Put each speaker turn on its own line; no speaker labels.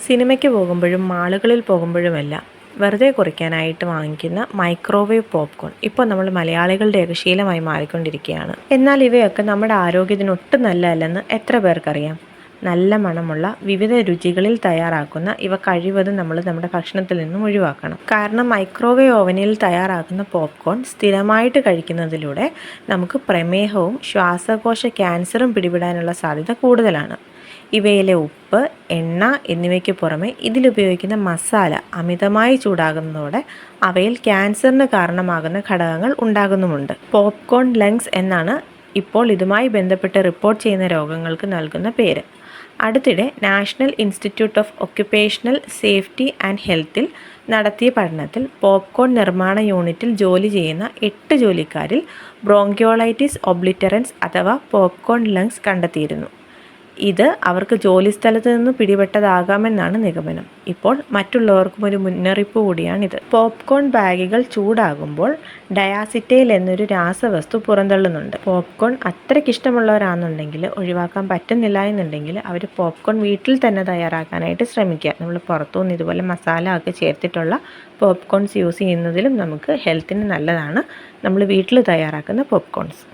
സിനിമയ്ക്ക് പോകുമ്പോഴും മാളുകളിൽ പോകുമ്പോഴുമെല്ലാം വെറുതെ കുറിക്കാനായിട്ട് വാങ്ങിക്കുന്ന മൈക്രോവേവ് പോപ്കോൺ ഇപ്പോൾ നമ്മൾ മലയാളികളുടെയൊക്കെ ശീലമായി മാറിക്കൊണ്ടിരിക്കുകയാണ്. എന്നാൽ ഇവയൊക്കെ നമ്മുടെ ആരോഗ്യത്തിന് ഒട്ടും നല്ലതല്ലെന്ന് എത്ര പേർക്കറിയാം? നല്ല മണമുള്ള വിവിധ രുചികളിൽ തയ്യാറാക്കുന്ന ഇവ കഴിവതും നമ്മൾ നമ്മുടെ ഭക്ഷണത്തിൽ നിന്നും ഒഴിവാക്കണം. കാരണം മൈക്രോവേവ് ഓവനിൽ തയ്യാറാക്കുന്ന പോപ്കോൺ സ്ഥിരമായിട്ട് കഴിക്കുന്നതിലൂടെ നമുക്ക് പ്രമേഹവും ശ്വാസകോശ ക്യാൻസറും പിടിപെടാനുള്ള സാധ്യത കൂടുതലാണ്. ഇവയിലെ ഉപ്പ്, എണ്ണ എന്നിവയ്ക്ക് പുറമെ ഇതിലുപയോഗിക്കുന്ന മസാല അമിതമായി ചൂടാകുന്നതോടെ അവയിൽ ക്യാൻസറിന് കാരണമാകുന്ന ഘടകങ്ങൾ ഉണ്ടാകുന്നുമുണ്ട്. പോപ്കോൺ ലങ്സ് എന്നാണ് ഇപ്പോൾ ഇതുമായി ബന്ധപ്പെട്ട് റിപ്പോർട്ട് ചെയ്യുന്ന രോഗങ്ങൾക്ക് നൽകുന്ന പേര്. അടുത്തിടെ national institute of occupational safety and ഹെൽത്തിൽ നടത്തിയ പഠനത്തിൽ പോപ്കോൺ നിർമ്മാണ യൂണിറ്റിൽ ജോലി ചെയ്യുന്ന 8 ജോലിക്കാരിൽ ബ്രോങ്കിയോളൈറ്റിസ് ഒബ്ലിറ്ററൻസ് അഥവാ പോപ്കോൺ ലങ്സ് കണ്ടെത്തിയിരുന്നു. ഇത് അവർക്ക് ജോലിസ്ഥലത്ത് നിന്ന് പിടിപെട്ടതാകാമെന്നാണ് നിഗമനം. ഇപ്പോൾ മറ്റുള്ളവർക്കും ഒരു മുന്നറിയിപ്പ് കൂടിയാണിത്. പോപ്കോൺ ബാഗുകൾ ചൂടാകുമ്പോൾ ഡയാസിറ്റൈൽ എന്നൊരു രാസവസ്തു പുറന്തള്ളുന്നുണ്ട്. പോപ്കോൺ അത്രയ്ക്ക് ഇഷ്ടമുള്ളവരാണെന്നുണ്ടെങ്കിൽ, ഒഴിവാക്കാൻ പറ്റുന്നില്ല എന്നുണ്ടെങ്കിൽ അവർ പോപ്കോൺ വീട്ടിൽ തന്നെ തയ്യാറാക്കാനായിട്ട് ശ്രമിക്കുക. നമ്മൾ പുറത്തുനിന്ന് ഇതുപോലെ മസാല ഒക്കെ ചേർത്തിട്ടുള്ള പോപ്കോൺസ് യൂസ് ചെയ്യുന്നതിലും നമുക്ക് ഹെൽത്തിന് നല്ലതാണ് നമ്മൾ വീട്ടിൽ തയ്യാറാക്കുന്ന പോപ്കോൺസ്.